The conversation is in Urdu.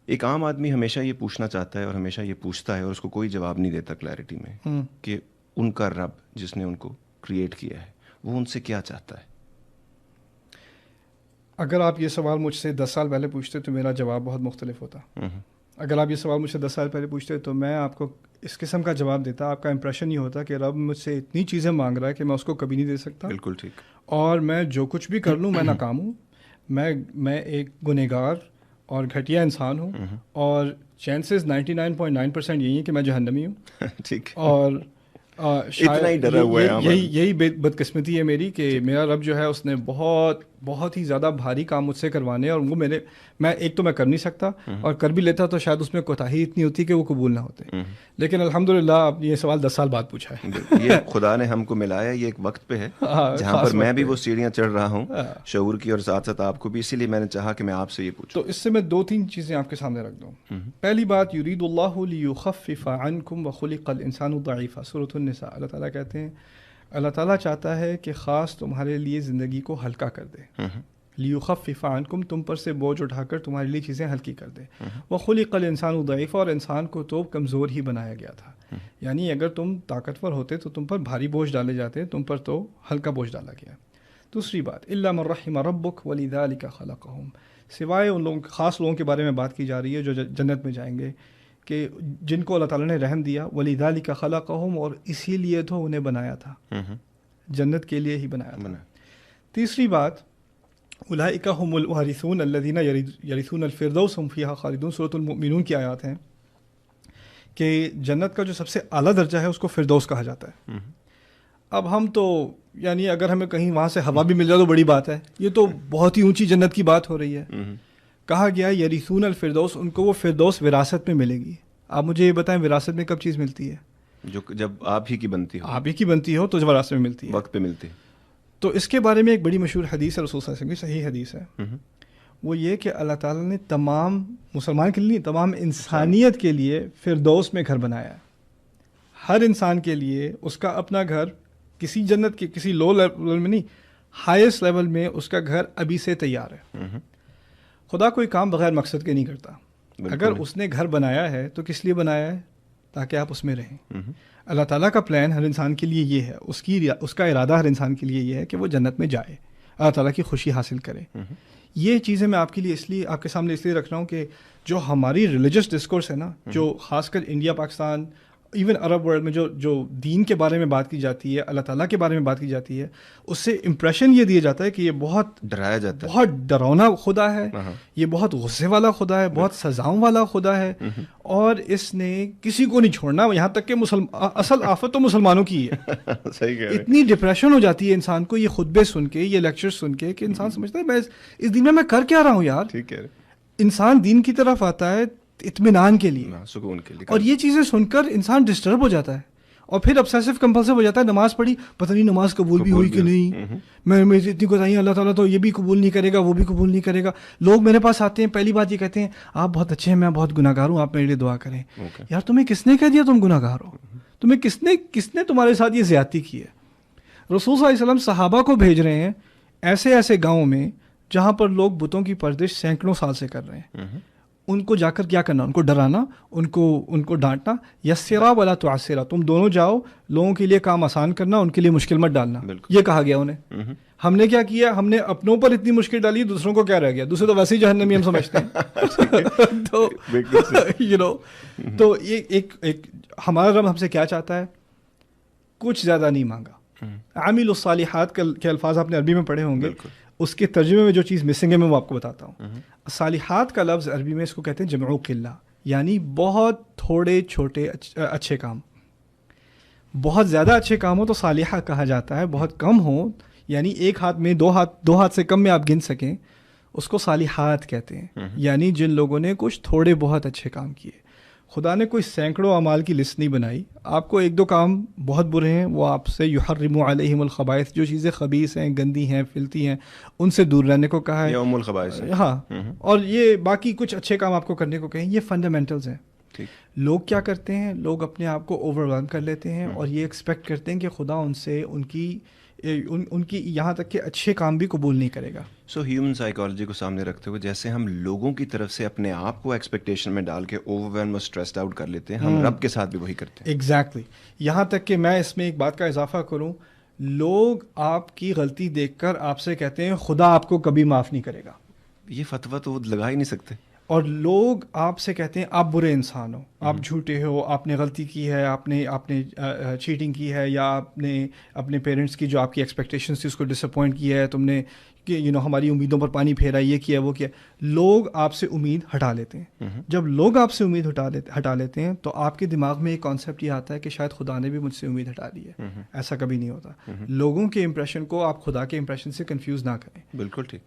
ایک عام آدمی ہمیشہ یہ پوچھنا چاہتا ہے اور ہمیشہ یہ پوچھتا ہے اور اس کو کوئی جواب نہیں دیتا کلیئرٹی میں کہ ان کا رب جس نے ان کو کریٹ کیا ہے وہ ان سے کیا چاہتا ہے. اگر آپ یہ سوال مجھ سے 10 سال پہلے پوچھتے تو میرا جواب بہت مختلف ہوتا. اگر آپ یہ سوال مجھ سے 10 سال پہلے پوچھتے تو میں آپ کو اس قسم کا جواب دیتا. آپ کا امپریشن یہ ہوتا کہ رب مجھ سے اتنی چیزیں مانگ رہا ہے کہ میں اس کو کبھی نہیں دے سکتا. بالکل ٹھیک. اور میں جو کچھ بھی کر لوں میں ناکام ہوں. میں ایک گنہگار اور گھٹیا انسان ہوں اور چانسز 99.9% یہی ہیں کہ میں جہنمی ہوں. ٹھیک. اور اتنا ہی ڈرا ہوا ہے. یہی بدقسمتی ہے میری کہ میرا رب جو ہے اس نے بہت ہی زیادہ بھاری کام مجھ سے کروانے اور وہ میں ایک تو میں کر نہیں سکتا اور کر بھی لیتا تو شاید اس میں کوتاہی اتنی ہوتی کہ وہ قبول نہ ہوتے. لیکن الحمدللہ آپ نے یہ سوال 10 سال بعد پوچھا ہے. یہ خدا نے ہم کو ملایا, یہ ایک وقت پہ ہے جہاں پر میں بھی وہ سیڑھیاں چڑھ رہا ہوں شعور کی اور ساتھ ساتھ آپ کو بھی, اسی لیے میں نے چاہا کہ میں آپ سے یہ پوچھوں. تو اس سے میں 2-3 چیزیں آپ کے سامنے رکھ دوں. پہلی بات, یرید اللہ لیخفف عنکم وخلق الانسان ضعیفا, سورۃ النساء. اللہ تعالیٰ کہتے ہیں اللہ تعالیٰ چاہتا ہے کہ خاص تمہارے لیے زندگی کو ہلکا کر دے. لیخفف عنکم, تم پر سے بوجھ اٹھا کر تمہارے لیے چیزیں ہلکی کر دے. وخلق الانسان ضعیفا, اور انسان کو تو کمزور ہی بنایا گیا تھا. یعنی اگر تم طاقتور ہوتے تو تم پر بھاری بوجھ ڈالے جاتے, تم پر تو ہلکا بوجھ ڈالا گیا. دوسری بات, الا من رحم ربک ولذلک خلقہم, سوائے ان لوگوں خاص لوگوں کے بارے میں بات کی جا رہی ہے جو جنت میں جائیں گے, کہ جن کو اللہ تعالیٰ نے رحم دیا. وَلِذَلِكَ خَلَقَهُمْ, اور اسی لیے تو انہیں بنایا تھا, جنت کے لیے ہی بنایا تھا. تیسری بات, أُولَٰئِكَ هُمُ الْوَارِثُونَ الَّذِينَ يَرِثُونَ الْفِرْدَوْسَ هُمْ فِيهَا خَالِدُونَ. سورۃ المؤمنون کی آیات ہیں کہ جنت کا جو سب سے اعلیٰ درجہ ہے اس کو فردوس کہا جاتا ہے. اب ہم تو یعنی اگر ہمیں کہیں وہاں سے ہوا بھی مل جائے تو بڑی بات ہے, یہ تو بہت ہی اونچی جنت کی بات ہو رہی ہے. کہا گیا یریثون الفردوس, ان کو وہ فردوس وراثت میں ملے گی. آپ مجھے یہ بتائیں وراثت میں کب چیز ملتی ہے؟ جو جب آپ ہی کی بنتی ہو. آپ ہی کی بنتی ہو تو وراثت میں ملتی ہے, وقت پہ ملتی ہے. تو اس کے بارے میں ایک بڑی مشہور حدیث ہے رسول صلی اللہ علیہ وسلم کی, صحیح حدیث ہے. وہ یہ کہ اللہ تعالیٰ نے تمام مسلمان کے لیے, تمام انسانیت کے لیے فردوس میں گھر بنایا ہے. ہر انسان کے لیے اس کا اپنا گھر, کسی جنت کے کسی لو لیول میں نہیں, ہائیسٹ لیول میں اس کا گھر ابھی سے تیار ہے. خدا کوئی کام بغیر مقصد کے نہیں کرتا. اگر اس نے گھر بنایا ہے تو کس لیے بنایا ہے؟ تاکہ آپ اس میں رہیں. اللہ تعالیٰ کا پلان ہر انسان کے لیے یہ ہے, اس کا ارادہ ہر انسان کے لیے یہ ہے کہ وہ جنت میں جائے, اللہ تعالیٰ کی خوشی حاصل کرے. یہ چیزیں میں آپ کے لیے اس لیے آپ کے سامنے اس لیے رکھ رہا ہوں کہ جو ہماری ریلیجس ڈسکورس ہے نا, جو خاص کر India, Pakistan, even Arab world میں جو دین کے بارے میں بات کی جاتی ہے, اللہ تعالیٰ کے بارے میں بات کی جاتی ہے, اس سے امپریشن یہ دیا جاتا ہے کہ یہ بہت ڈرایا جاتا ہے, بہت ڈرونا خدا ہے, یہ بہت غصے والا خدا ہے, بہت سزاؤں والا خدا ہے, اور اس نے کسی کو نہیں چھوڑنا, یہاں تک کہ اصل آفت تو مسلمانوں کی ہے. اتنی ڈپریشن ہو جاتی ہے انسان کو یہ خطبے سن کے, یہ لیکچر سن کے, کہ انسان سمجھتا ہے میں اس دین میں کر کیا رہا ہوں یار. ٹھیک ہے, انسان دین کی طرف آتا ہے اطمینان کے لیے, سکون کے لیے, اور یہ چیزیں سن کر انسان ڈسٹرب ہو جاتا ہے اور پھر obsessive compulsive ہو جاتا ہے. نماز پڑھی, پتہ نہیں نماز قبول بھی ہوئی کہ نہیں, میں اتنی کوتاہی, اللہ تعالیٰ تو یہ بھی قبول نہیں کرے گا, وہ بھی قبول نہیں کرے گا. لوگ میرے پاس آتے ہیں, پہلی بات یہ کہتے ہیں آپ بہت اچھے ہیں, میں بہت گناہ گار ہوں, آپ میرے لیے دعا کریں. یار تمہیں کس نے کہہ دیا تم گناہ گار ہو؟ تمہیں کس نے تمہارے ساتھ یہ زیادتی کی ہے؟ رسول صلی اللہ علیہ وسلم صحابہ کو بھیج رہے ہیں ایسے گاؤں میں جہاں پر لوگ بتوں کی پرورش سینکڑوں سال سے کر رہے ہیں. ان کو جا کر کیا کرنا؟ ان کو ڈرانا, ان کو ڈانٹنا. یسرا ولا تعسرا, تم دونوں جاؤ, لوگوں کے لیے کام آسان کرنا, ان کے لیے مشکل مت ڈالنا. یہ کہا گیا انہیں. ہم نے کیا کیا؟ ہم نے اپنوں پر اتنی مشکل ڈالی, دوسروں کو کیا رہ گیا؟ دوسرے تو ویسے ہی جہنمی ہم سمجھتے ہیں. تو یہ ایک ہمارا رب ہم سے کیا چاہتا ہے؟ کچھ زیادہ نہیں مانگا. عامل الصالحات کے الفاظ آپ نے عربی میں پڑھے ہوں گے, اس کے ترجمے میں جو چیز مسنگ ہے میں وہ آپ کو بتاتا ہوں. صالحات کا لفظ عربی میں اس کو کہتے ہیں جمع قلہ, یعنی بہت تھوڑے چھوٹے اچھے کام. بہت زیادہ اچھے کام ہو تو صالحہ کہا جاتا ہے, بہت کم ہو یعنی ایک ہاتھ میں دو ہاتھ سے کم میں آپ گن سکیں, اس کو صالحات کہتے ہیں. یعنی جن لوگوں نے کچھ تھوڑے بہت اچھے کام کیے. خدا نے کوئی سینکڑوں اعمال کی لسٹ نہیں بنائی. آپ کو ایک دو کام بہت برے ہیں, وہ آپ سے یحرم علیہم الخبائث, جو چیزیں خبیث ہیں, گندی ہیں, فلتی ہیں, ان سے دور رہنے کو کہا ہے. یہ ام الخبائث ہے. ہاں, اور یہ باقی کچھ اچھے کام آپ کو کرنے کو کہیں. یہ فنڈامنٹلز ہیں. لوگ کیا کرتے ہیں؟ لوگ اپنے آپ کو اوور ویلم کر لیتے ہیں اور یہ ایکسپیکٹ کرتے ہیں کہ خدا ان سے ان کی ان کی یہاں تک کہ اچھے کام بھی قبول نہیں کرے گا. سو ہیومن سائیکالوجی کو سامنے رکھتے ہوئے جیسے ہم لوگوں کی طرف سے اپنے آپ کو ایکسپیکٹیشن میں ڈال کے اوور ویلم اور اسٹریسڈ آؤٹ کر لیتے ہیں, ہم رب کے ساتھ بھی وہی کرتے ہیں. ایگزیکٹلی. یہاں تک کہ میں اس میں ایک بات کا اضافہ کروں, لوگ آپ کی غلطی دیکھ کر آپ سے کہتے ہیں خدا آپ کو کبھی معاف نہیں کرے گا. یہ فتویٰ تو وہ لگا ہی نہیں سکتے. اور لوگ آپ سے کہتے ہیں آپ برے انسان ہو, آپ جھوٹے ہو, آپ نے غلطی کی ہے, آپ نے چیٹنگ کی ہے, یا آپ نے اپنے پیرنٹس کی جو آپ کی ایکسپیکٹیشنس تھی اس کو ڈس اپوائنٹ کیا ہے, تم نے کہ ہماری امیدوں پر پانی پھیرا, یہ کیا وہ کیا. لوگ آپ سے امید ہٹا لیتے ہیں. جب لوگ آپ سے امید ہٹا لیتے ہیں تو آپ کے دماغ میں ایک کانسیپٹ یہ آتا ہے کہ شاید خدا نے بھی مجھ سے امید ہٹا لی ہے. ایسا کبھی نہیں ہوتا. لوگوں کے امپریشن کو آپ خدا کے امپریشن سے کنفیوز نہ کریں. بالکل ٹھیک.